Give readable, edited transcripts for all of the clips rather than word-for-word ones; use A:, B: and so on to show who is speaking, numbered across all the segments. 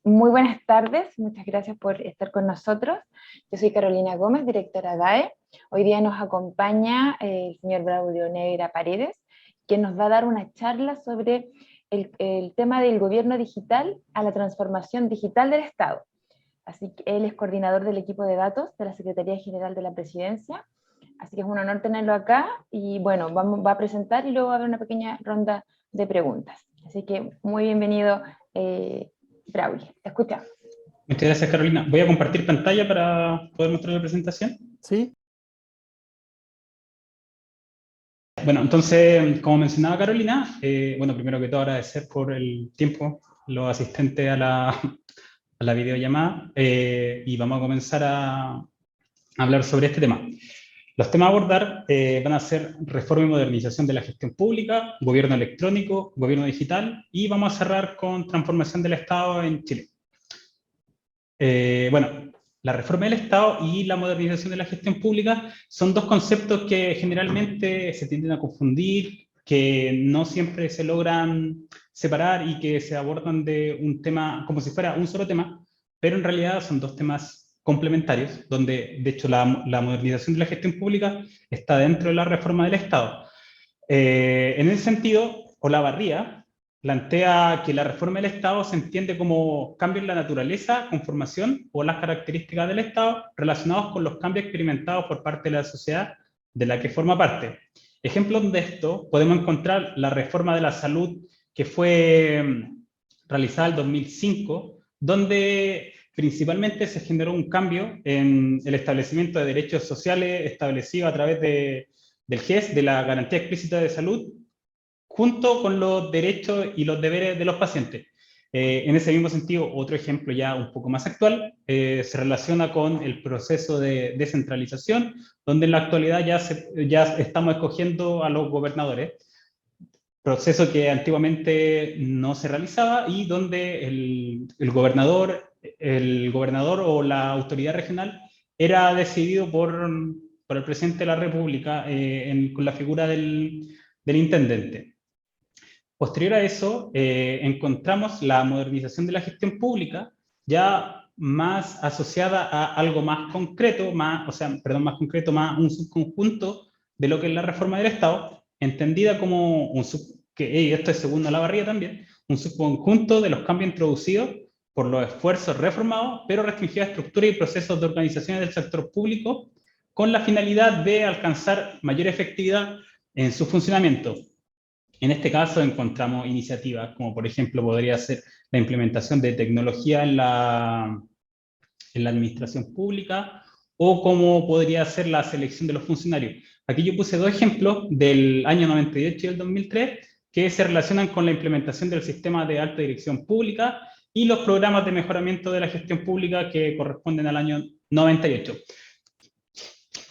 A: Muy buenas tardes, muchas gracias por estar con nosotros. Yo soy Carolina Gómez, directora DAE. Hoy día nos acompaña el señor Braulio Negra Paredes, quien nos va a dar una charla sobre el tema del gobierno digital a la transformación digital del Estado. Así que él es coordinador del equipo de datos de la Secretaría General de la Presidencia. Así que es un honor tenerlo acá y bueno, va a presentar y luego va a haber una pequeña ronda de preguntas. Así que muy bienvenido, Braulio. Te escuchamos.
B: Muchas gracias, Carolina. Voy a compartir pantalla para poder mostrar la presentación.
C: Sí.
B: Bueno, entonces, como mencionaba Carolina, bueno, primero que todo agradecer por el tiempo, los asistentes a la videollamada, y vamos a comenzar a hablar sobre este tema. Los temas a abordar van a ser reforma y modernización de la gestión pública, gobierno electrónico, gobierno digital, y vamos a cerrar con transformación del Estado en Chile. Bueno, la reforma del Estado y la modernización de la gestión pública son dos conceptos que generalmente se tienden a confundir, que no siempre se logran separar y que se abordan de un tema como si fuera un solo tema, pero en realidad son dos temas complementarios, donde de hecho la modernización de la gestión pública está dentro de la reforma del Estado. En ese sentido, Olavarría plantea que la reforma del Estado se entiende como cambio en la naturaleza, conformación o las características del Estado relacionados con los cambios experimentados por parte de la sociedad de la que forma parte. Ejemplos de esto podemos encontrar la reforma de la salud que fue realizada en 2005, donde principalmente se generó un cambio en el establecimiento de derechos sociales establecidos a través del GES, de la Garantía Explícita de Salud, junto con los derechos y los deberes de los pacientes. En ese mismo sentido, otro ejemplo ya un poco más actual se relaciona con el proceso de descentralización, donde en la actualidad ya estamos escogiendo a los gobernadores, proceso que antiguamente no se realizaba y donde el gobernador o la autoridad regional era decidido por el presidente de la República con la figura del intendente. Posterior a eso, encontramos la modernización de la gestión pública, ya más asociada a algo más concreto, más un subconjunto de lo que es la reforma del Estado, entendida como y esto es según Olavarría también, un subconjunto de los cambios introducidos por los esfuerzos reformados, pero restringidos a estructuras y procesos de organización del sector público, con la finalidad de alcanzar mayor efectividad en su funcionamiento. En este caso encontramos iniciativas como por ejemplo podría ser la implementación de tecnología en la administración pública o como podría ser la selección de los funcionarios. Aquí yo puse dos ejemplos del año 98 y el 2003 que se relacionan con la implementación del sistema de alta dirección pública y los programas de mejoramiento de la gestión pública que corresponden al año 98.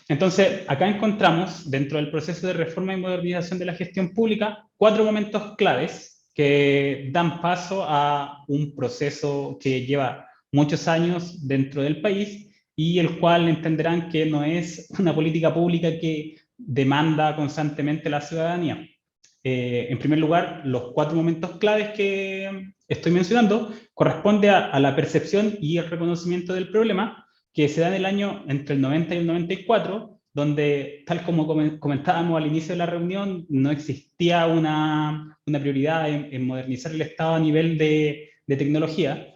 B: Entonces, acá encontramos, dentro del proceso de reforma y modernización de la gestión pública, 4 momentos claves que dan paso a un proceso que lleva muchos años dentro del país y el cual entenderán que no es una política pública que demanda constantemente la ciudadanía. En primer lugar, los 4 momentos claves que estoy mencionando corresponden a la percepción y el reconocimiento del problema, que se da en el año entre el 90 y el 94, donde, tal como comentábamos al inicio de la reunión, no existía una prioridad en modernizar el Estado a nivel de tecnología,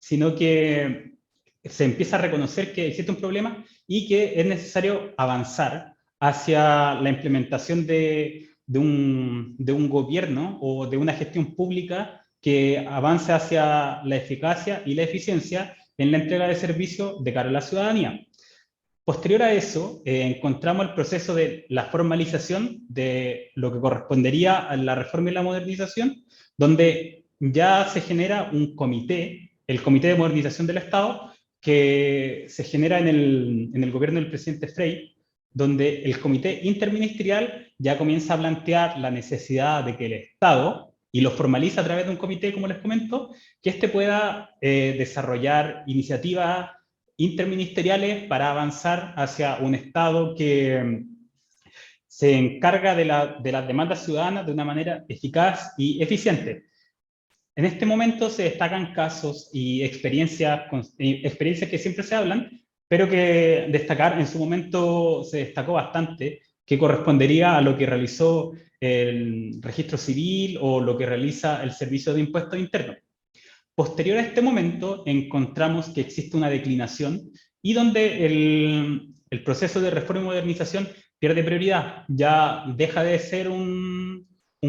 B: sino que se empieza a reconocer que existe un problema y que es necesario avanzar hacia la implementación de un gobierno o de una gestión pública que avance hacia la eficacia y la eficiencia en la entrega de servicios de cara a la ciudadanía. Posterior a eso, encontramos el proceso de la formalización de lo que correspondería a la reforma y la modernización, donde ya se genera un comité, el Comité de Modernización del Estado, que se genera en el gobierno del presidente Frei, donde el comité interministerial ya comienza a plantear la necesidad de que el Estado, y lo formaliza a través de un comité, como les comento, que éste pueda desarrollar iniciativas interministeriales para avanzar hacia un Estado que se encarga de las demandas ciudadanas de una manera eficaz y eficiente. En este momento se destacan casos y experiencias que siempre se hablan, pero que destacar en su momento se destacó bastante, que correspondería a lo que realizó el registro civil o lo que realiza el Servicio de Impuestos Internos. Posterior a este momento, encontramos que existe una declinación y donde el proceso de reforma y modernización pierde prioridad, ya deja de ser un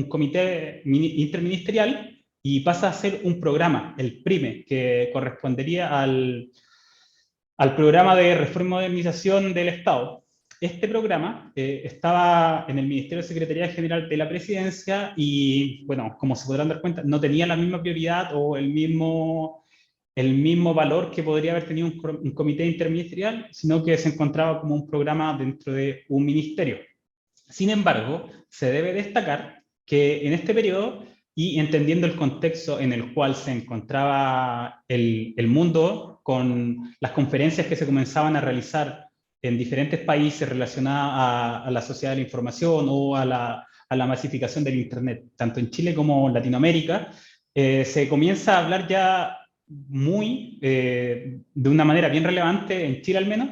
B: comité interministerial y pasa a ser un programa, el PRIME, que correspondería al programa de reforma y modernización del Estado. Este programa estaba en el Ministerio de Secretaría General de la Presidencia y, bueno, como se podrán dar cuenta, no tenía la misma prioridad o el mismo valor que podría haber tenido un comité interministerial, sino que se encontraba como un programa dentro de un ministerio. Sin embargo, se debe destacar que en este periodo, y entendiendo el contexto en el cual se encontraba el mundo, con las conferencias que se comenzaban a realizar en diferentes países relacionadas a la sociedad de la información o a la masificación del Internet, tanto en Chile como en Latinoamérica, se comienza a hablar ya de una manera bien relevante, en Chile al menos,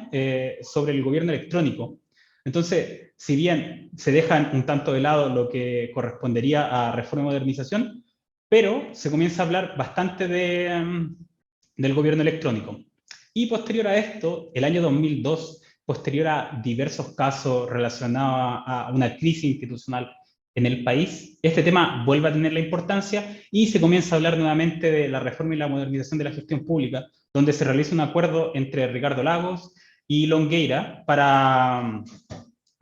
B: sobre el gobierno electrónico. Entonces, si bien se deja un tanto de lado lo que correspondería a reforma y modernización, pero se comienza a hablar bastante del gobierno electrónico. Y posterior a esto, el año 2002, posterior a diversos casos relacionados a una crisis institucional en el país, este tema vuelve a tener la importancia y se comienza a hablar nuevamente de la reforma y la modernización de la gestión pública, donde se realiza un acuerdo entre Ricardo Lagos y Longueira para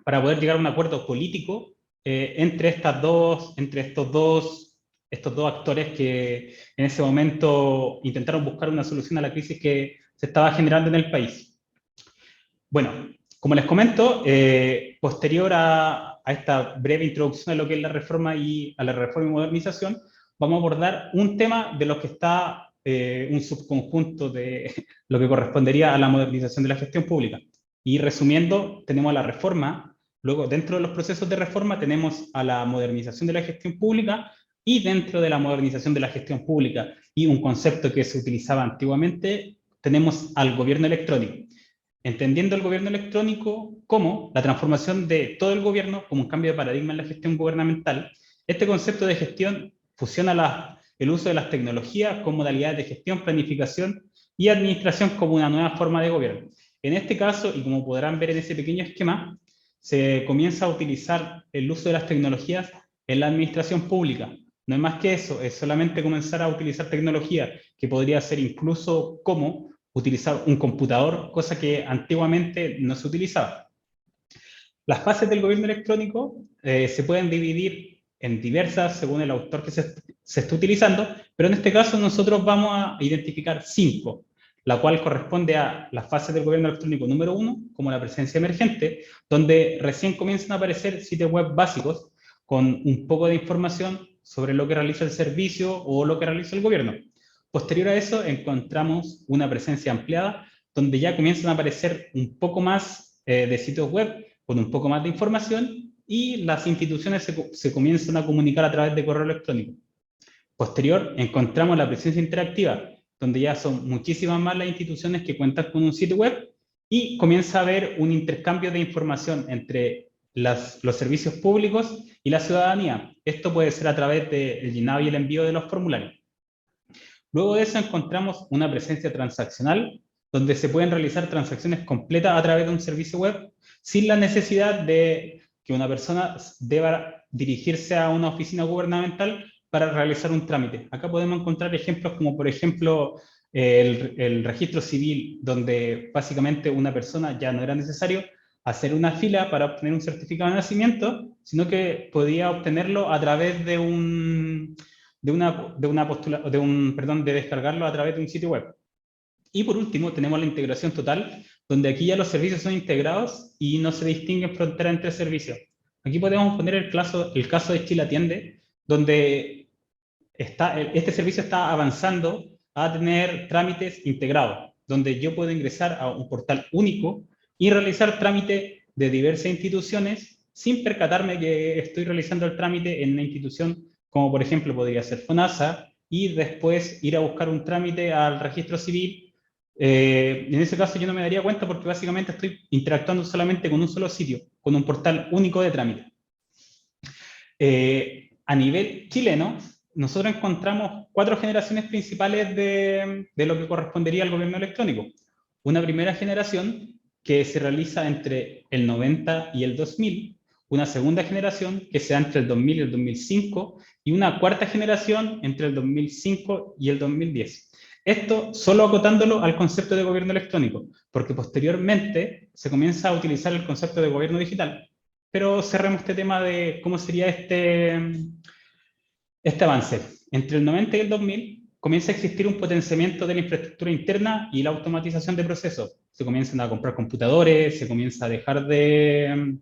B: poder llegar a un acuerdo político entre estos dos actores que en ese momento intentaron buscar una solución a la crisis que se estaba generando en el país. Bueno, como les comento, posterior a esta breve introducción a lo que es la reforma y modernización, vamos a abordar un tema de lo que está un subconjunto de lo que correspondería a la modernización de la gestión pública. Y resumiendo, tenemos la reforma, luego dentro de los procesos de reforma tenemos a la modernización de la gestión pública y dentro de la modernización de la gestión pública y un concepto que se utilizaba antiguamente, tenemos al gobierno electrónico. Entendiendo el gobierno electrónico como la transformación de todo el gobierno como un cambio de paradigma en la gestión gubernamental, este concepto de gestión fusiona el uso de las tecnologías con modalidades de gestión, planificación y administración como una nueva forma de gobierno. En este caso, y como podrán ver en ese pequeño esquema, se comienza a utilizar el uso de las tecnologías en la administración pública. No es más que eso, es solamente comenzar a utilizar tecnología, que podría ser incluso como utilizar un computador, cosa que antiguamente no se utilizaba. Las fases del gobierno electrónico se pueden dividir en diversas según el autor que se está utilizando, pero en este caso nosotros vamos a identificar 5, la cual corresponde a las fases del gobierno electrónico número 1, como la presencia emergente, donde recién comienzan a aparecer sitios web básicos con un poco de información sobre lo que realiza el servicio o lo que realiza el gobierno. Posterior a eso encontramos una presencia ampliada, donde ya comienzan a aparecer un poco más de sitios web con un poco más de información y las instituciones se comienzan a comunicar a través de correo electrónico. Posterior encontramos la presencia interactiva, donde ya son muchísimas más las instituciones que cuentan con un sitio web y comienza a haber un intercambio de información entre los servicios públicos y la ciudadanía. Esto puede ser a través del llenado y el envío de los formularios. Luego de eso encontramos una presencia transaccional, donde se pueden realizar transacciones completas a través de un servicio web, sin la necesidad de que una persona deba dirigirse a una oficina gubernamental para realizar un trámite. Acá podemos encontrar ejemplos como, por ejemplo, el registro civil, donde básicamente una persona ya no era necesario hacer una fila para obtener un certificado de nacimiento, sino que podía obtenerlo a través de descargarlo a través de un sitio web. Y por último, tenemos la integración total, donde aquí ya los servicios son integrados y no se distinguen fronteras entre servicios. Aquí podemos poner el caso de Chile Atiende, donde este servicio está avanzando a tener trámites integrados, donde yo puedo ingresar a un portal único y realizar trámites de diversas instituciones sin percatarme que estoy realizando el trámite en una institución como por ejemplo podría ser FONASA, y después ir a buscar un trámite al registro civil. En ese caso yo no me daría cuenta porque básicamente estoy interactuando solamente con un solo sitio, con un portal único de trámite. A nivel chileno, nosotros encontramos 4 generaciones principales de lo que correspondería al gobierno electrónico. Una primera generación que se realiza entre el 90 y el 2000, una segunda generación que se da entre el 2000 y el 2005, y una cuarta generación entre el 2005 y el 2010. Esto solo acotándolo al concepto de gobierno electrónico, porque posteriormente se comienza a utilizar el concepto de gobierno digital. Pero cerremos este tema de cómo sería este avance. Entre el 90 y el 2000 comienza a existir un potenciamiento de la infraestructura interna y la automatización de procesos. Se comienzan a comprar computadores, se comienza a dejar de...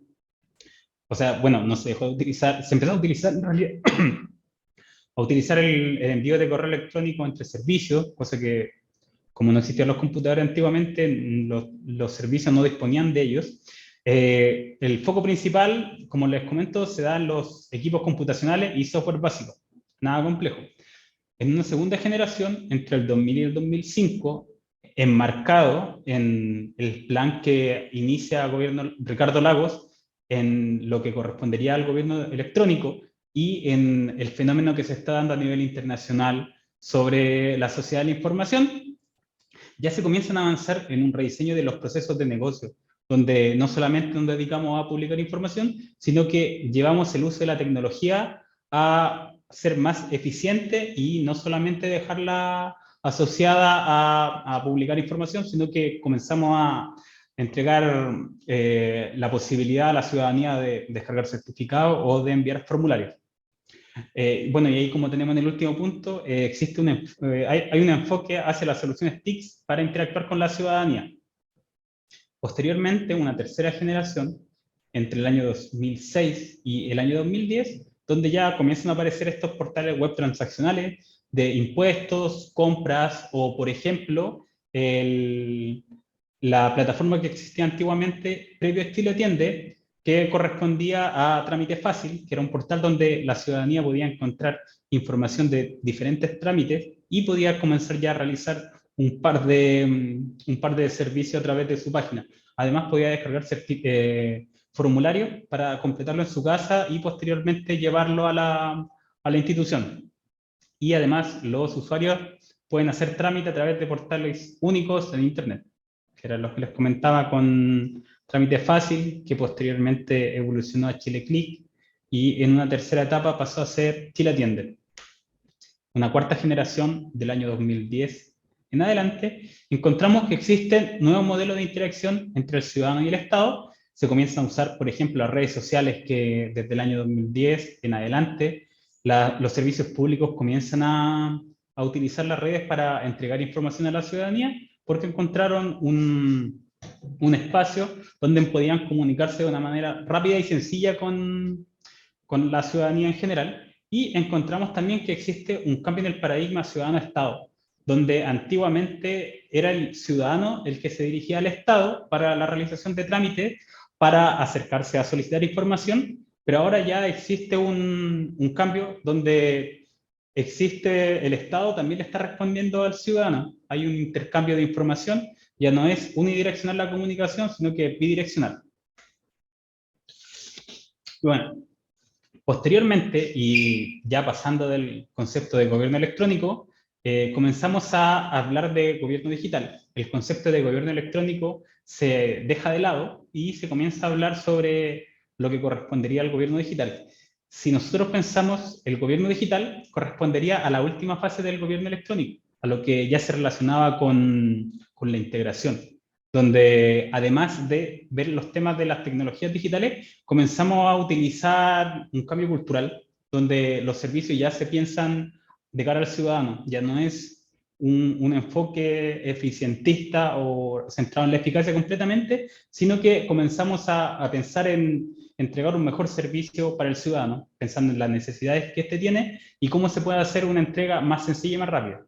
B: O sea, bueno, no se dejó de utilizar, se empezó a utilizar en realidad, a utilizar el envío de correo electrónico entre servicios, cosa que, como no existían los computadores antiguamente, los servicios no disponían de ellos. El foco principal, como les comento, se da en los equipos computacionales y software básico, nada complejo. En una segunda generación, entre el 2000 y el 2005, enmarcado en el plan que inicia el gobierno Ricardo Lagos, en lo que correspondería al gobierno electrónico y en el fenómeno que se está dando a nivel internacional sobre la sociedad de la información, ya se comienzan a avanzar en un rediseño de los procesos de negocio, donde no solamente nos dedicamos a publicar información, sino que llevamos el uso de la tecnología a ser más eficiente y no solamente dejarla asociada a publicar información, sino que comenzamos a entregar la posibilidad a la ciudadanía de descargar certificados o de enviar formularios. Bueno, y ahí como tenemos en el último punto, existe hay un enfoque hacia las soluciones TICs para interactuar con la ciudadanía. Posteriormente, una tercera generación, entre el año 2006 y el año 2010, donde ya comienzan a aparecer estos portales web transaccionales de impuestos, compras o, por ejemplo, la plataforma que existía antiguamente, previo estilo Tiende, que correspondía a Trámite Fácil, que era un portal donde la ciudadanía podía encontrar información de diferentes trámites y podía comenzar ya a realizar un par de servicios a través de su página. Además, podía descargar formularios para completarlo en su casa y posteriormente llevarlo a la institución. Y además, los usuarios pueden hacer trámite a través de portales únicos en Internet, que eran los que les comentaba con Trámite Fácil, que posteriormente evolucionó a Chile Click y en una tercera etapa pasó a ser Chile Atiende. Una cuarta generación del año 2010 en adelante, encontramos que existen nuevos modelos de interacción entre el ciudadano y el Estado. Se comienzan a usar, por ejemplo, las redes sociales que desde el año 2010 en adelante, los servicios públicos comienzan a utilizar las redes para entregar información a la ciudadanía, porque encontraron un espacio donde podían comunicarse de una manera rápida y sencilla con la ciudadanía en general. Y encontramos también que existe un cambio en el paradigma ciudadano-Estado, donde antiguamente era el ciudadano el que se dirigía al Estado para la realización de trámites, para acercarse a solicitar información, pero ahora ya existe un cambio donde existe el Estado también le está respondiendo al ciudadano. Hay un intercambio de información, ya no es unidireccional la comunicación, sino que bidireccional. Bueno, posteriormente, y ya pasando del concepto de gobierno electrónico, comenzamos a hablar de gobierno digital. El concepto de gobierno electrónico se deja de lado y se comienza a hablar sobre lo que correspondería al gobierno digital. Si nosotros pensamos, el gobierno digital correspondería a la última fase del gobierno electrónico, a lo que ya se relacionaba con la integración, donde además de ver los temas de las tecnologías digitales, comenzamos a utilizar un cambio cultural, donde los servicios ya se piensan de cara al ciudadano, ya no es un enfoque eficientista o centrado en la eficacia completamente, sino que comenzamos a pensar en entregar un mejor servicio para el ciudadano, pensando en las necesidades que éste tiene y cómo se puede hacer una entrega más sencilla y más rápida.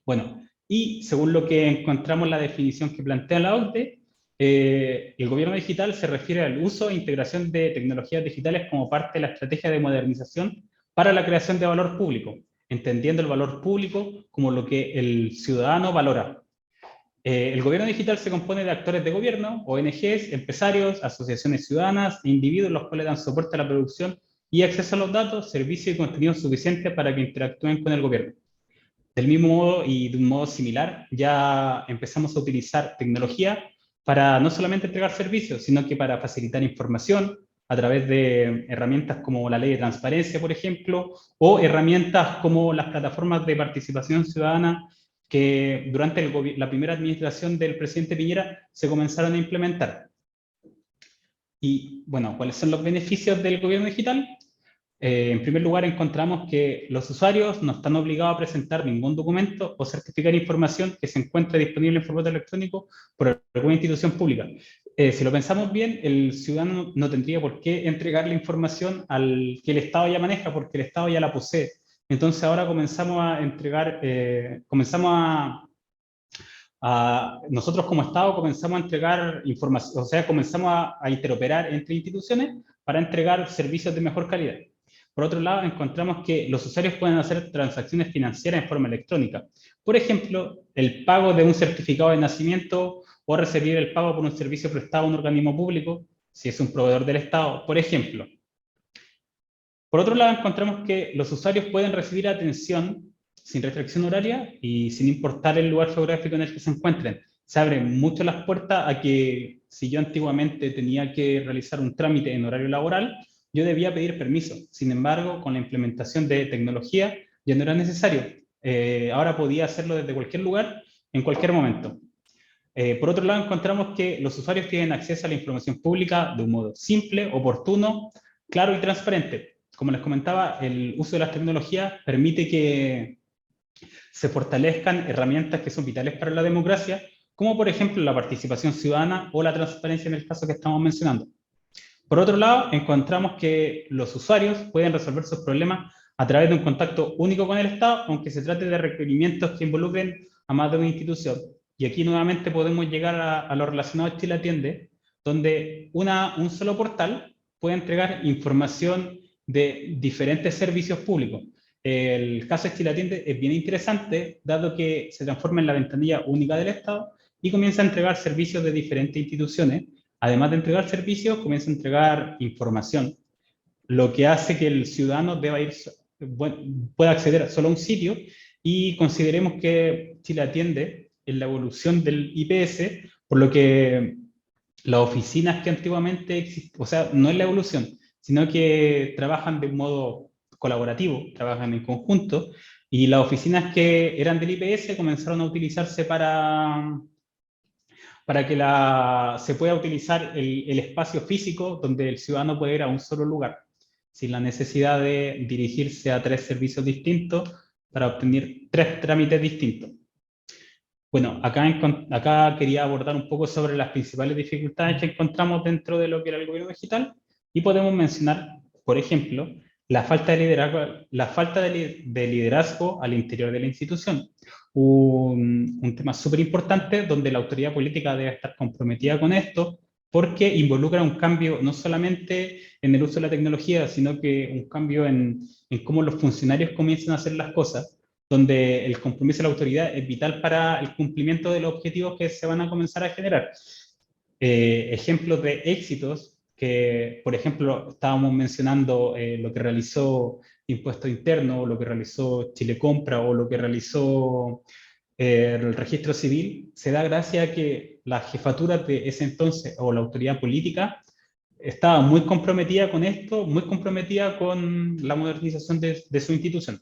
B: Bueno, y según lo que encontramos en la definición que plantea la OCDE, el gobierno digital se refiere al uso e integración de tecnologías digitales como parte de la estrategia de modernización para la creación de valor público. entendiendo el valor público como lo que el ciudadano valora. El gobierno digital se compone de actores de gobierno, ONGs, empresarios, asociaciones ciudadanas e individuos los cuales dan soporte a la producción y acceso a los datos, servicios y contenidos suficientes para que interactúen con el gobierno. Del mismo modo y de un modo similar, ya empezamos a utilizar tecnología para no solamente entregar servicios, sino que para facilitar información a través de herramientas como la ley de transparencia, por ejemplo, o herramientas como las plataformas de participación ciudadana que durante la primera administración del presidente Piñera se comenzaron a implementar. Y bueno, ¿cuáles son los beneficios del gobierno digital? En primer lugar, encontramos que los usuarios no están obligados a presentar ningún documento o certificar información que se encuentre disponible en formato electrónico por alguna institución pública. Si lo pensamos bien, el ciudadano no tendría por qué entregar la información al que el Estado ya maneja, porque el Estado ya la posee. Entonces ahora comenzamos a entregar, nosotros como Estado comenzamos a entregar información, o sea, comenzamos a interoperar entre instituciones para entregar servicios de mejor calidad. Por otro lado, encontramos que los usuarios pueden hacer transacciones financieras en forma electrónica. Por ejemplo, el pago de un certificado de nacimiento o recibir el pago por un servicio prestado a un organismo público, si es un proveedor del Estado, por ejemplo. Por otro lado, encontramos que los usuarios pueden recibir atención sin restricción horaria y sin importar el lugar geográfico en el que se encuentren. Se abren mucho las puertas a que si yo antiguamente tenía que realizar un trámite en horario laboral, yo debía pedir permiso. Sin embargo, con la implementación de tecnología ya no era necesario. Ahora podía hacerlo desde cualquier lugar, en cualquier momento. Por otro lado, encontramos que los usuarios tienen acceso a la información pública de un modo simple, oportuno, claro y transparente. Como les comentaba, el uso de las tecnologías permite que se fortalezcan herramientas que son vitales para la democracia, como por ejemplo la participación ciudadana o la transparencia en el caso que estamos mencionando. Por otro lado, encontramos que los usuarios pueden resolver sus problemas a través de un contacto único con el Estado, aunque se trate de requerimientos que involucren a más de una institución. Y aquí nuevamente podemos llegar a lo relacionado a Chile Atiende, donde un solo portal puede entregar información de diferentes servicios públicos. El caso de Chile Atiende es bien interesante, dado que se transforma en la ventanilla única del Estado y comienza a entregar servicios de diferentes instituciones. Además de entregar servicios, comienza a entregar información, lo que hace que el ciudadano pueda acceder solo a un sitio y consideremos que Chile Atiende en la evolución del IPS, por lo que las oficinas que antiguamente existían, o sea, no es la evolución, sino que trabajan de un modo colaborativo, trabajan en conjunto, y las oficinas que eran del IPS comenzaron a utilizarse para que se pueda utilizar el espacio físico donde el ciudadano puede ir a un solo lugar, sin la necesidad de dirigirse a 3 servicios distintos para obtener 3 trámites distintos. Bueno, acá quería abordar un poco sobre las principales dificultades que encontramos dentro de lo que era el gobierno digital y podemos mencionar, por ejemplo, la falta de liderazgo al interior de la institución. Un tema súper importante donde la autoridad política debe estar comprometida con esto porque involucra un cambio no solamente en el uso de la tecnología, sino que un cambio en cómo los funcionarios comienzan a hacer las cosas, donde el compromiso de la autoridad es vital para el cumplimiento de los objetivos que se van a comenzar a generar. Ejemplos de éxitos que, por ejemplo, estábamos mencionando lo que realizó Impuesto Interno, lo que realizó Chile Compra o lo que realizó el registro civil, se da gracias a que la jefatura de ese entonces o la autoridad política estaba muy comprometida con esto, muy comprometida con la modernización de su institución.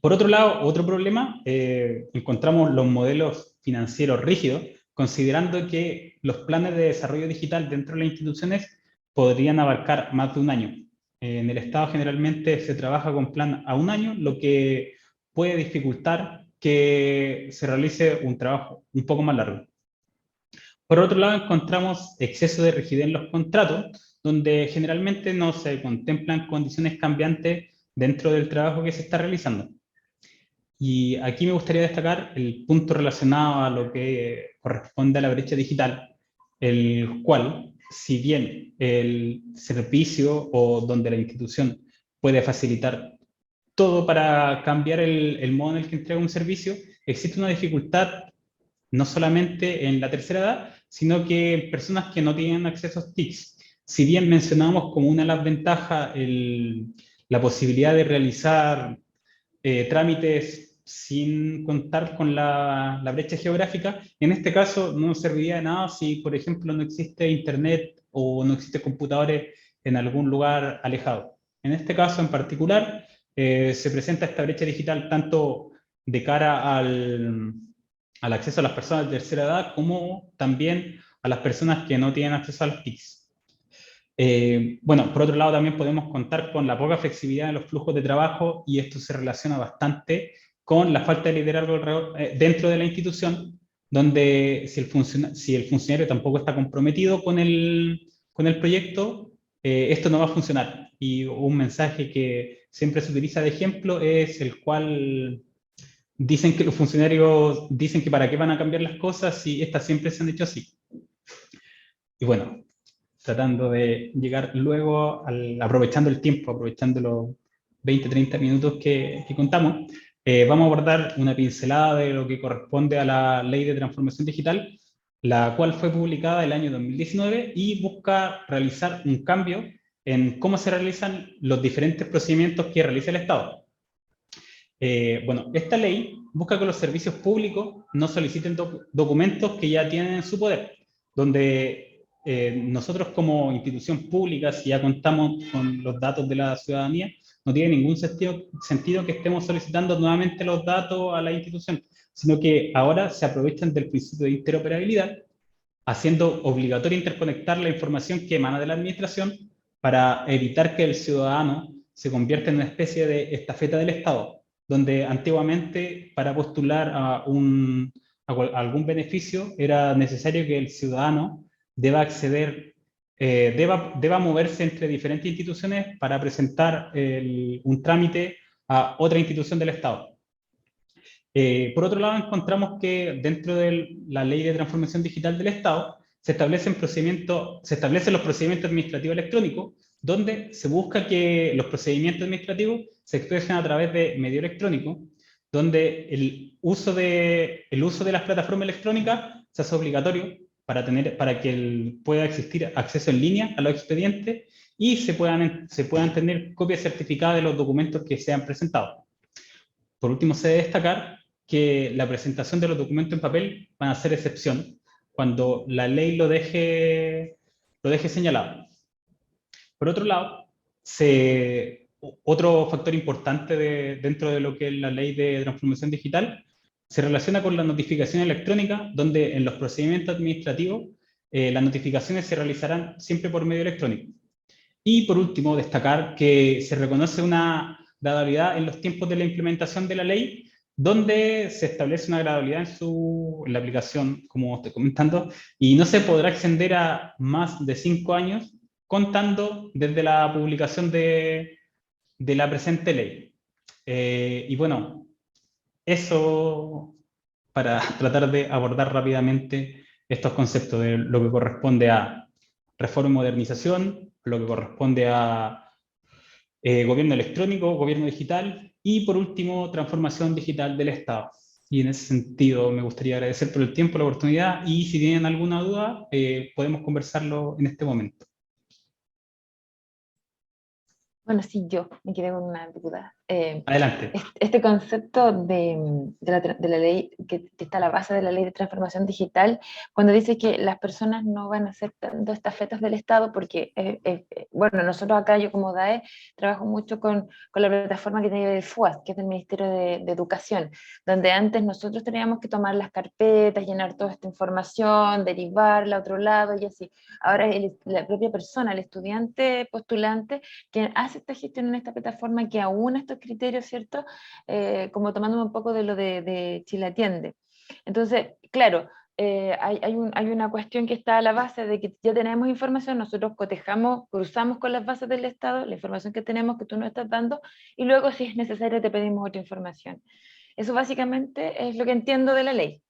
B: Por otro lado, otro problema, encontramos los modelos financieros rígidos, considerando que los planes de desarrollo digital dentro de las instituciones podrían abarcar más de un año. En el Estado generalmente se trabaja con plan a un año, lo que puede dificultar que se realice un trabajo un poco más largo. Por otro lado, encontramos exceso de rigidez en los contratos, donde generalmente no se contemplan condiciones cambiantes dentro del trabajo que se está realizando. Y aquí me gustaría destacar el punto relacionado a lo que corresponde a la brecha digital, el cual, si bien el servicio o donde la institución puede facilitar todo para cambiar el modo en el que entrega un servicio, existe una dificultad no solamente en la tercera edad, sino que en personas que no tienen acceso a TICs. Si bien mencionamos como una de las ventajas la posibilidad de realizar trámites sin contar con la brecha geográfica, en este caso no nos serviría de nada si, por ejemplo, no existe internet o no existe computadores en algún lugar alejado. En este caso en particular, se presenta esta brecha digital tanto de cara al acceso a las personas de tercera edad como también a las personas que no tienen acceso a las TICs. Bueno, por otro lado también podemos contar con la poca flexibilidad en los flujos de trabajo y esto se relaciona bastante con la falta de liderazgo dentro de la institución, donde si el funcionario tampoco está comprometido con el proyecto, esto no va a funcionar. Y un mensaje que siempre se utiliza de ejemplo es el cual dicen que los funcionarios dicen que para qué van a cambiar las cosas si estas siempre se han hecho así. Y bueno, tratando de llegar luego, aprovechando el tiempo, aprovechando los 20, 30 minutos que contamos, vamos a abordar una pincelada de lo que corresponde a la Ley de Transformación Digital, la cual fue publicada el año 2019 y busca realizar un cambio en cómo se realizan los diferentes procedimientos que realiza el Estado. Bueno, esta ley busca que los servicios públicos no soliciten documentos que ya tienen en su poder, donde nosotros como institución pública, si ya contamos con los datos de la ciudadanía, no tiene ningún sentido que estemos solicitando nuevamente los datos a la institución, sino que ahora se aprovechan del principio de interoperabilidad, haciendo obligatorio interconectar la información que emana de la administración para evitar que el ciudadano se convierta en una especie de estafeta del Estado, donde antiguamente para postular a algún beneficio era necesario que el ciudadano deba acceder, deba moverse entre diferentes instituciones para presentar un trámite a otra institución del Estado. Por otro lado, encontramos que dentro de la Ley de Transformación Digital del Estado se establecen los procedimientos administrativos electrónicos, donde se busca que los procedimientos administrativos se expresen a través de medio electrónico, donde el uso de las plataformas electrónicas se hace obligatorio para que pueda existir acceso en línea a los expedientes y se puedan tener copias certificadas de los documentos que sean presentados. Por último, se debe destacar que la presentación de los documentos en papel van a ser excepción cuando la ley lo deje señalado. Por otro lado, otro factor importante dentro de lo que es la ley de transformación digital se relaciona con la notificación electrónica, donde en los procedimientos administrativos las notificaciones se realizarán siempre por medio electrónico. Y por último, destacar que se reconoce una gradualidad en los tiempos de la implementación de la ley, donde se establece una gradualidad en la aplicación, como estoy comentando, y no se podrá extender a más de 5 años contando desde la publicación de la presente ley. Y bueno, eso para tratar de abordar rápidamente estos conceptos de lo que corresponde a reforma y modernización, lo que corresponde a gobierno electrónico, gobierno digital y por último transformación digital del Estado. Y en ese sentido me gustaría agradecer por el tiempo, la oportunidad y si tienen alguna duda podemos conversarlo en este momento.
A: Bueno, sí, yo me quedé con una duda.
B: Adelante.
A: Este concepto de la ley, que está a la base de la ley de transformación digital, cuando dice que las personas no van a ser tanto estafetas del Estado, porque, bueno, nosotros acá, yo como DAE, trabajo mucho con la plataforma que tiene el FUAS, que es del Ministerio de Educación, donde antes nosotros teníamos que tomar las carpetas, llenar toda esta información, derivarla a otro lado y así. Ahora la propia persona, el estudiante postulante, que hace esta gestión en esta plataforma que aúna estos criterios, ¿cierto? Como tomándome un poco de lo de Chile Atiende. Entonces, claro, hay una cuestión que está a la base de que ya tenemos información, nosotros cotejamos, cruzamos con las bases del Estado, la información que tenemos que tú nos estás dando, y luego si es necesario te pedimos otra información. Eso básicamente es lo que entiendo de la ley.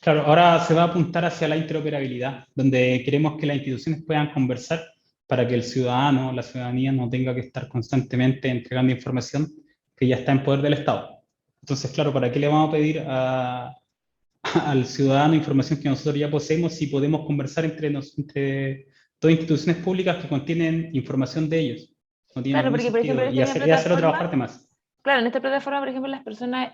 B: Claro, ahora se va a apuntar hacia la interoperabilidad, donde queremos que las instituciones puedan conversar para que el ciudadano, la ciudadanía, no tenga que estar constantemente entregando información que ya está en poder del Estado. Entonces, claro, ¿para qué le vamos a pedir al ciudadano información que nosotros ya poseemos si podemos conversar entre dos instituciones públicas que contienen información de ellos? No tiene
A: Claro,
B: ningún
A: porque por ejemplo
B: sentido.
A: en
B: Y,
A: esta
B: y hacerlo trabajar
A: plataforma,
B: de más.
A: claro, en esta plataforma, por ejemplo, las personas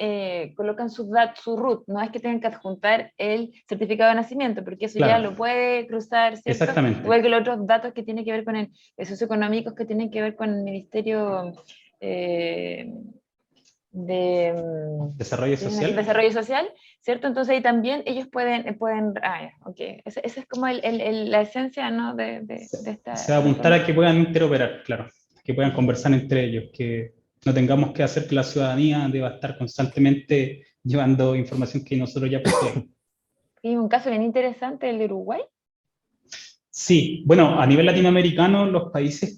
A: colocan sus datos, su root, no es que tengan que adjuntar el certificado de nacimiento, porque eso ya
B: Claro,
A: lo puede cruzar, ¿cierto?
B: exactamente.
A: Igual que los otros datos que tienen que ver con socioeconómicos, que tienen que ver con el Ministerio eh, de
B: Desarrollo social.
A: Desarrollo Social, ¿cierto? Entonces ahí también ellos ok, esa es como la esencia, ¿no?
B: Se va a
A: De esta
B: apuntar a que
A: iniciativa.
B: puedan interoperar, claro, que puedan conversar entre ellos, que no tengamos que hacer que la ciudadanía deba estar constantemente llevando información que nosotros ya poseemos.
A: Y un caso bien interesante, el de Uruguay.
B: Sí, bueno, a nivel latinoamericano, los países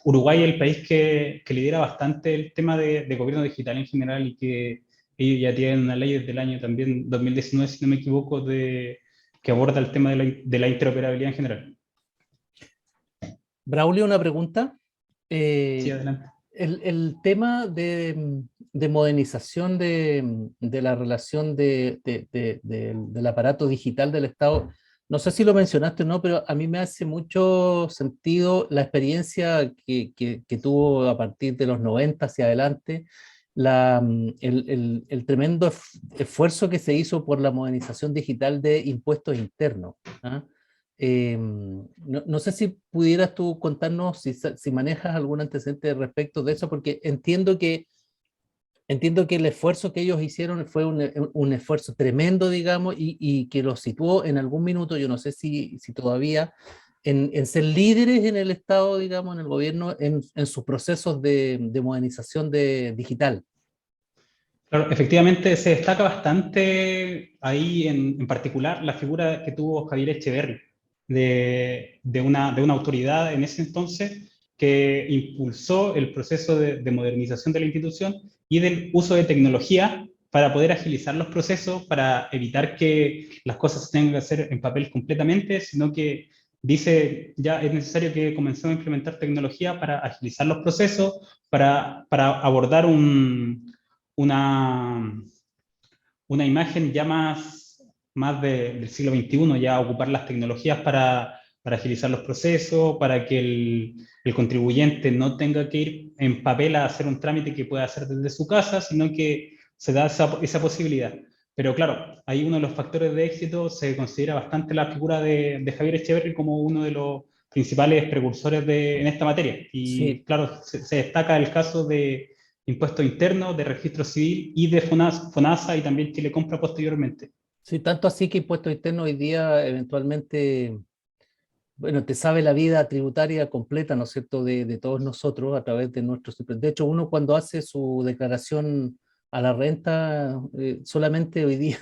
B: Uruguay es el país que lidera bastante el tema de gobierno digital en general y que ellos ya tienen una ley desde el año también 2019, si no me equivoco, que aborda el tema de la interoperabilidad en general.
C: Braulio, una pregunta.
B: Sí, adelante.
C: El tema de modernización de la relación del aparato digital del Estado, no sé si lo mencionaste o no, pero a mí me hace mucho sentido la experiencia que tuvo a partir de los 90 hacia adelante, el tremendo esfuerzo que se hizo por la modernización digital de impuestos internos. ¿Ah? No sé si pudieras tú contarnos si manejas algún antecedente respecto de eso, porque entiendo que el esfuerzo que ellos hicieron fue un esfuerzo tremendo, digamos, y que los situó en algún minuto, yo no sé si todavía, en ser líderes en el Estado, digamos, en el gobierno, en sus procesos de modernización digital.
B: Claro, efectivamente se destaca bastante ahí en particular la figura que tuvo Javier Echeverri, de una autoridad en ese entonces que impulsó el proceso de modernización de la institución y del uso de tecnología para poder agilizar los procesos, para evitar que las cosas se tengan que hacer en papel completamente, sino que dice ya es necesario que comencemos a implementar tecnología para agilizar los procesos, para abordar una, una imagen ya más del siglo XXI, ya ocupar las tecnologías para agilizar los procesos, para que el contribuyente no tenga que ir en papel a hacer un trámite que pueda hacer desde su casa, sino que se da esa posibilidad. Pero claro, ahí uno de los factores de éxito se considera bastante la figura de Javier Echeverri como uno de los principales precursores en esta materia. Y
C: Sí,
B: claro, se destaca el caso de impuestos internos, de registro civil y de FONASA y también Chile Compra posteriormente.
C: sí, tanto así que impuestos internos hoy día eventualmente, bueno, te sabe la vida tributaria completa, ¿no es cierto?, de todos nosotros a través de nuestros... De hecho, uno cuando hace su declaración a la renta, solamente hoy día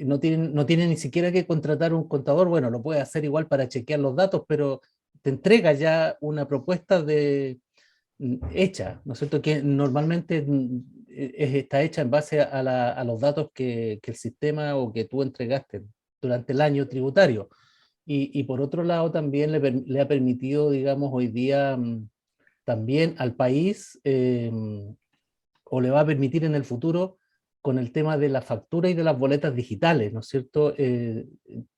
C: no tiene ni siquiera que contratar un contador. Bueno, lo puede hacer igual para chequear los datos, pero te entrega ya una propuesta hecha, ¿no es cierto?, que normalmente está hecha en base a los datos que el sistema o que tú entregaste durante el año tributario. Y por otro lado también le ha permitido, digamos, hoy día también al país, o le va a permitir en el futuro con el tema de la factura y de las boletas digitales, ¿no es cierto?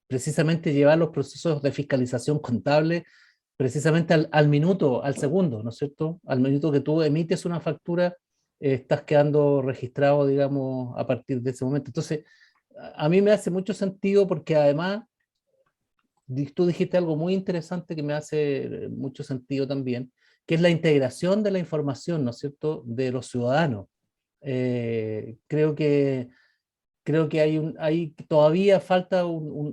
C: Precisamente llevar los procesos de fiscalización contable precisamente al minuto, al segundo, ¿no es cierto? Al minuto que tú emites una factura, estás quedando registrado, digamos, a partir de ese momento. Entonces, a mí me hace mucho sentido porque además tú dijiste algo muy interesante que me hace mucho sentido también, que es la integración de la información, ¿no es cierto?, de los ciudadanos. Creo que hay todavía falta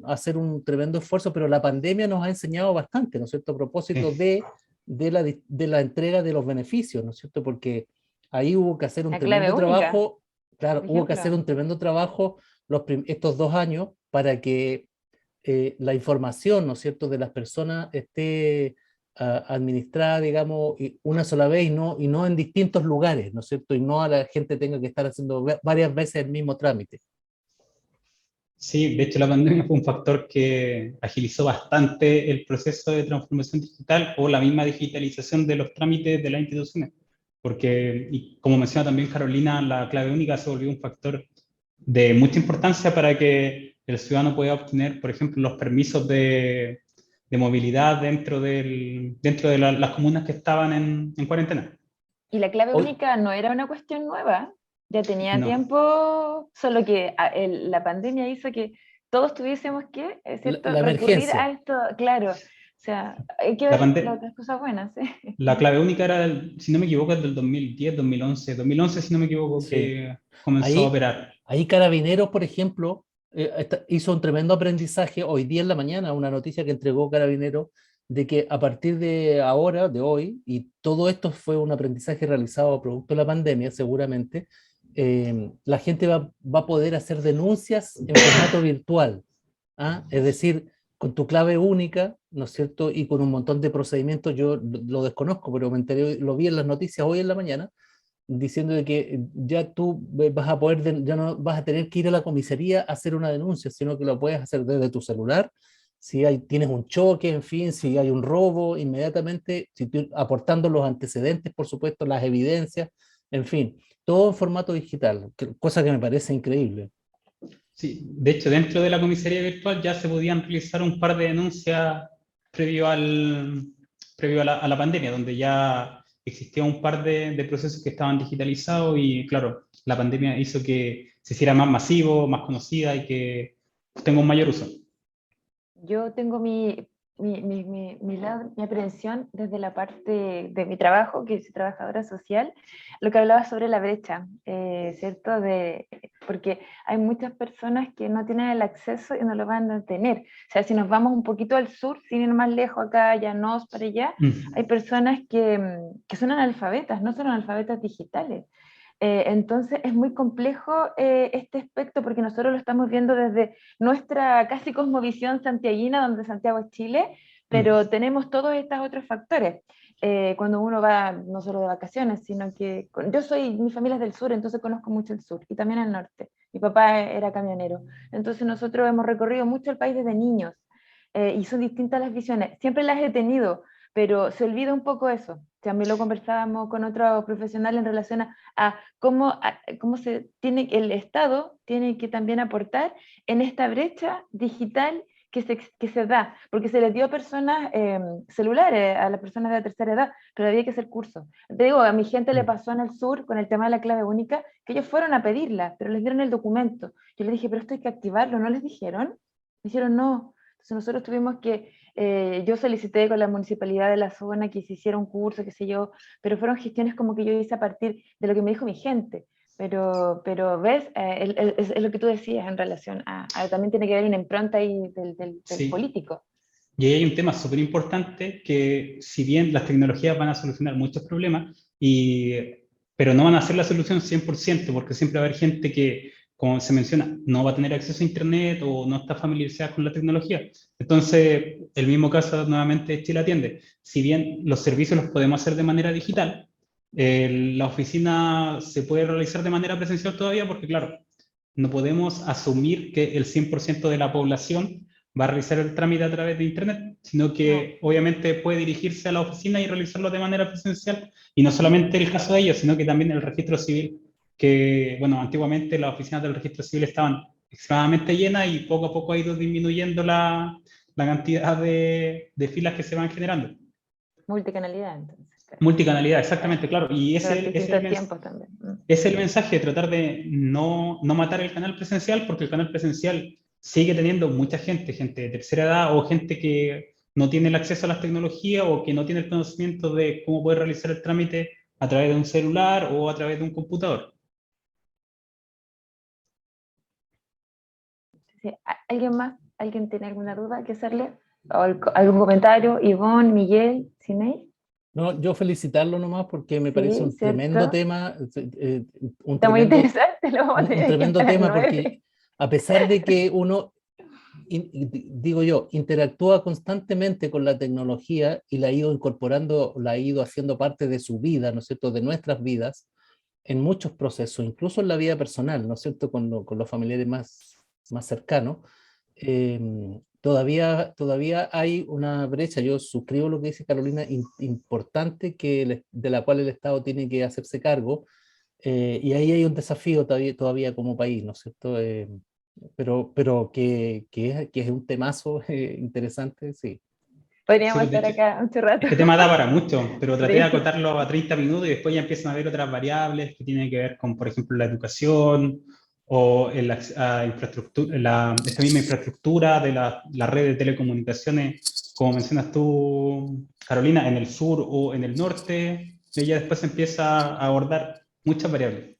C: hacer un tremendo esfuerzo, pero la pandemia nos ha enseñado bastante, ¿no es cierto?, a propósito
B: Sí,
C: de la entrega de los beneficios, ¿no es cierto?, porque ahí hubo que hacer un
A: La clave
C: tremendo
A: única,
C: trabajo, claro,
A: por
C: hubo que hacer
A: ejemplo.
C: un tremendo trabajo estos 2 años para que la información, ¿no es cierto?, de las personas esté administrada, digamos, una sola vez y no en distintos lugares, ¿no es cierto?, y no a la gente tenga que estar haciendo varias veces el mismo trámite.
B: sí, de hecho la pandemia fue un factor que agilizó bastante el proceso de transformación digital o la misma digitalización de los trámites de las instituciones. porque, y como menciona también Carolina, la clave única se volvió un factor de mucha importancia para que el ciudadano pueda obtener, por ejemplo, los permisos de movilidad dentro de las comunas que estaban en cuarentena.
A: Y la clave
C: Hoy,
A: única no era una cuestión nueva, ya tenía
B: No,
A: tiempo, solo que la pandemia hizo que todos tuviésemos que, es cierto,
C: la
A: recurrir a
C: emergencia,
A: esto, claro, o sea, hay que
B: la,
A: ver
B: pande-
A: las otras cosas buenas, ¿sí?
B: la clave única era, si no me equivoco, es del 2010, 2011, 2011 si no me equivoco,
C: sí.
B: que comenzó a
C: Ahí,
B: operar.
C: ahí Carabineros, por ejemplo, hizo un tremendo aprendizaje hoy día en la mañana, una noticia que entregó Carabineros, de que a partir de ahora, de hoy, y todo esto fue un aprendizaje realizado producto de la pandemia, seguramente, la gente va a poder hacer denuncias en formato virtual. ¿Ah? Es decir, con tu clave única, ¿no es cierto? Y con un montón de procedimientos, yo lo desconozco, pero me enteré, lo vi en las noticias hoy en la mañana, diciendo de que ya tú vas a poder, ya no vas a tener que ir a la comisaría a hacer una denuncia, sino que lo puedes hacer desde tu celular. Si tienes un choque, en fin, si hay un robo, inmediatamente, si aportando los antecedentes, por supuesto, las evidencias, en fin, todo en formato digital, cosa que me parece increíble.
B: Sí, de hecho, dentro de la comisaría virtual ya se podían realizar un par de denuncias previo, previo a la pandemia, donde ya existía un par de procesos que estaban digitalizados y claro, la pandemia hizo que se hiciera más masivo, más conocida y que tenga un mayor uso.
A: Yo tengo mi aprehensión desde la parte de mi trabajo, que soy trabajadora social, lo que hablaba sobre la brecha, ¿cierto? Porque hay muchas personas que no tienen el acceso y no lo van a tener. O sea, si nos vamos un poquito al sur, sin ir más lejos, acá, Llanos, para allá, hay
B: Mm.
A: personas que son analfabetas, no son analfabetas digitales. Entonces es muy complejo este aspecto porque nosotros lo estamos viendo desde nuestra casi cosmovisión santiaguina, donde Santiago es Chile, pero
B: Mm.
A: tenemos todos estos otros factores. Cuando uno va no solo de vacaciones, sino que yo soy, mi familia es del sur, entonces conozco mucho el sur y también el norte. Mi papá era camionero, entonces nosotros hemos recorrido mucho el país desde niños y son distintas las visiones. Siempre las he tenido, pero se olvida un poco eso. También lo conversábamos con otro profesional en relación cómo se tiene, el Estado tiene que también aportar en esta brecha digital que se da, porque se les dio a personas celulares, a las personas de la tercera edad, pero había que hacer cursos. Te digo, a mi gente le pasó en el sur con el tema de la clave única, que ellos fueron a pedirla, pero les dieron el documento. Yo les dije, pero esto hay que activarlo, ¿no les dijeron? Me dijeron, no. Entonces nosotros tuvimos que, yo solicité con la municipalidad de la zona que se hiciera un curso, qué sé yo, pero fueron gestiones como que yo hice a partir de lo que me dijo mi gente. Pero ves, es lo que tú decías en relación también tiene que haber una impronta ahí del
B: Sí.
A: político.
B: Y ahí hay un tema súper importante que si bien las tecnologías van a solucionar muchos problemas, pero no van a ser la solución 100% porque siempre va a haber gente que, como se menciona, no va a tener acceso a Internet o no está familiarizada con la tecnología. Entonces, el mismo caso nuevamente de Chile Atiende. Si bien los servicios los podemos hacer de manera digital, la oficina se puede realizar de manera presencial todavía porque, claro, no podemos asumir que el 100% de la población va a realizar el trámite a través de Internet, sino
A: No,
B: que obviamente puede dirigirse a la oficina y realizarlo de manera presencial. Y no solamente el caso de ellos, sino que también el registro civil, que, bueno, antiguamente las oficinas del registro civil estaban extremadamente llenas y poco a poco ha ido disminuyendo la cantidad de filas que se van generando.
A: multicanalidad, entonces, claro.
B: Multicanalidad,
A: Claro.
B: exactamente, claro. Y
A: Pero distintos tiempos también.
B: es el mensaje de tratar de no matar el canal presencial, porque el canal presencial sigue teniendo mucha gente, gente de tercera edad o gente que no tiene el acceso a las tecnologías o que no tiene el conocimiento de cómo poder realizar el trámite a través de un celular o a través de un computador.
A: Sí, ¿alguien más? ¿Alguien tiene alguna duda que hacerle? ¿O algún comentario? Ivonne, Miguel, Sinei.
C: No, yo felicitarlo nomás porque me parece
A: Sí,
C: un tremendo
A: ¿cierto?
C: tema, un
A: Está muy
C: tremendo,
A: interesante, lo vamos a
C: un
A: tener que
C: tremendo
A: dejar a las
C: tema porque
A: 9.
C: a pesar de que uno, digo yo, interactúa constantemente con la tecnología y la ha ido incorporando, la ha ido haciendo parte de su vida, ¿no es cierto?, de nuestras vidas, en muchos procesos, incluso en la vida personal, ¿no es cierto?, con los familiares más cercanos. eh, todavía hay una brecha. Yo suscribo lo que dice Carolina, importante, de la cual el Estado tiene que hacerse cargo, y ahí hay un desafío todavía como país, ¿no es cierto? Pero que es un temazo interesante, sí.
A: Podríamos
B: Sí, de
A: estar
B: hecho,
A: acá mucho rato.
B: este tema da para mucho, pero traté de
A: Sí.
B: acotarlo a 30 minutos y después ya empiezan a haber otras variables que tienen que ver con, por ejemplo, la educación o infraestructura, esta misma infraestructura de la red de telecomunicaciones, como mencionas tú, Carolina, en el sur o en el norte, y ya después se empieza a abordar muchas variables.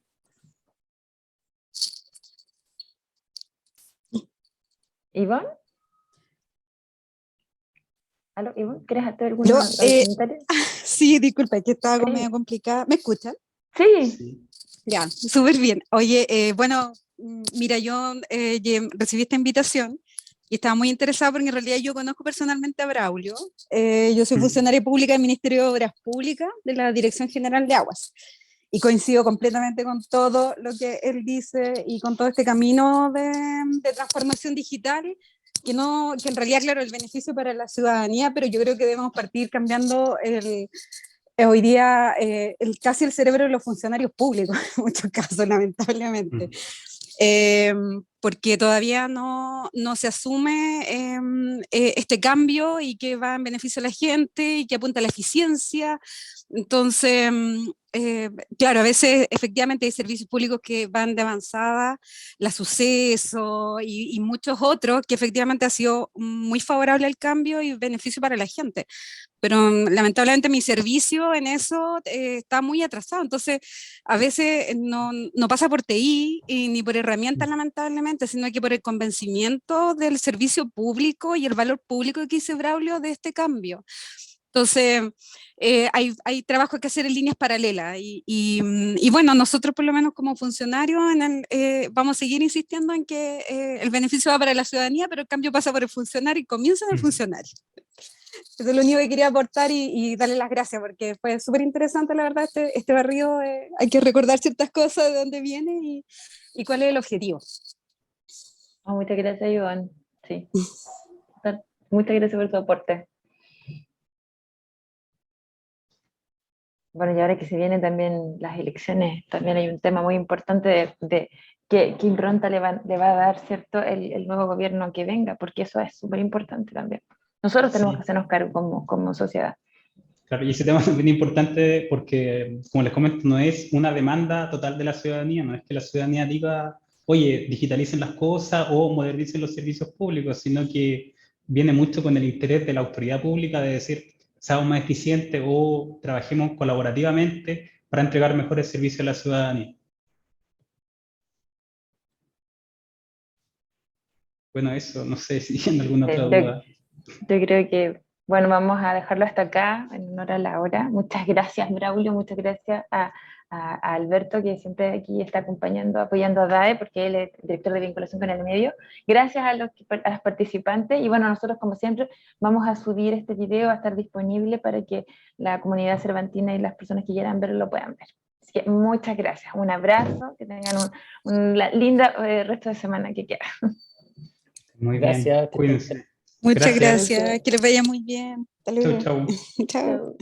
A: ¿Ivonne? ¿Aló, Ivonne? ¿Quieres hacer algún
D: Yo,
A: comentario?
D: sí, disculpa, que estaba como
A: Sí.
D: medio complicada. ¿Me escuchan?
A: Sí.
B: Sí.
D: Ya, súper bien. Oye, bueno, mira, yo recibí esta invitación y estaba muy interesada porque en realidad yo conozco personalmente a Braulio. Yo soy funcionaria pública del Ministerio de Obras Públicas de la Dirección General de Aguas y coincido completamente con todo lo que él dice y con todo este camino de transformación digital, que en realidad, claro, el beneficio para la ciudadanía, pero yo creo que debemos partir cambiando hoy día casi el cerebro de los funcionarios públicos, en muchos casos, lamentablemente. Porque todavía no se asume este cambio y que va en beneficio a la gente y que apunta a la eficiencia. Entonces, claro, a veces efectivamente hay servicios públicos que van de avanzada, la Suceso y muchos otros que efectivamente ha sido muy favorable al cambio y beneficio para la gente. Pero lamentablemente mi servicio en eso está muy atrasado, entonces a veces no pasa por TI ni por herramientas lamentablemente, sino que por el convencimiento del servicio público y el valor público que dice Braulio de este cambio. Entonces, hay trabajo que hacer en líneas paralelas y bueno, nosotros por lo menos como funcionarios vamos a seguir insistiendo en que el beneficio va para la ciudadanía, pero el cambio pasa por el funcionario y comienza en el funcionario. Eso es lo único que quería aportar y darle las gracias porque fue súper interesante, la verdad, este barrio. Hay que recordar ciertas cosas, de dónde viene y cuál es el objetivo.
A: Oh, muchas gracias, Ivonne. Sí. Muchas gracias por tu aporte. Bueno, y ahora que se vienen también las elecciones, también hay un tema muy importante de qué impronta le va a dar, ¿cierto?, el nuevo gobierno que venga, porque eso es súper importante también. Nosotros tenemos que hacernos cargo como sociedad.
B: Claro, y ese tema es bien importante porque, como les comento, no es una demanda total de la ciudadanía, no es que la ciudadanía diga, oye, digitalicen las cosas o modernicen los servicios públicos, sino que viene mucho con el interés de la autoridad pública de decir, seamos más eficientes o trabajemos colaborativamente para entregar mejores servicios a la ciudadanía. Bueno, eso, no sé si tienen alguna otra duda.
A: Yo creo que, bueno, vamos a dejarlo hasta acá, en honor a la hora. Muchas gracias, Braulio, muchas gracias a Alberto, que siempre aquí está acompañando, apoyando a DAE, porque él es director de vinculación con el medio. Gracias a los participantes, y bueno, nosotros como siempre vamos a subir este video, va a estar disponible para que la comunidad cervantina y las personas que quieran verlo lo puedan ver. Así que muchas gracias, un abrazo, que tengan un linda resto de semana que queda.
B: Muy
C: Gracias,
B: bien, cuídense.
D: Muchas
B: Gracias.
D: gracias, que les vaya muy bien. Hasta luego.
B: Chau, chau.
D: Chao.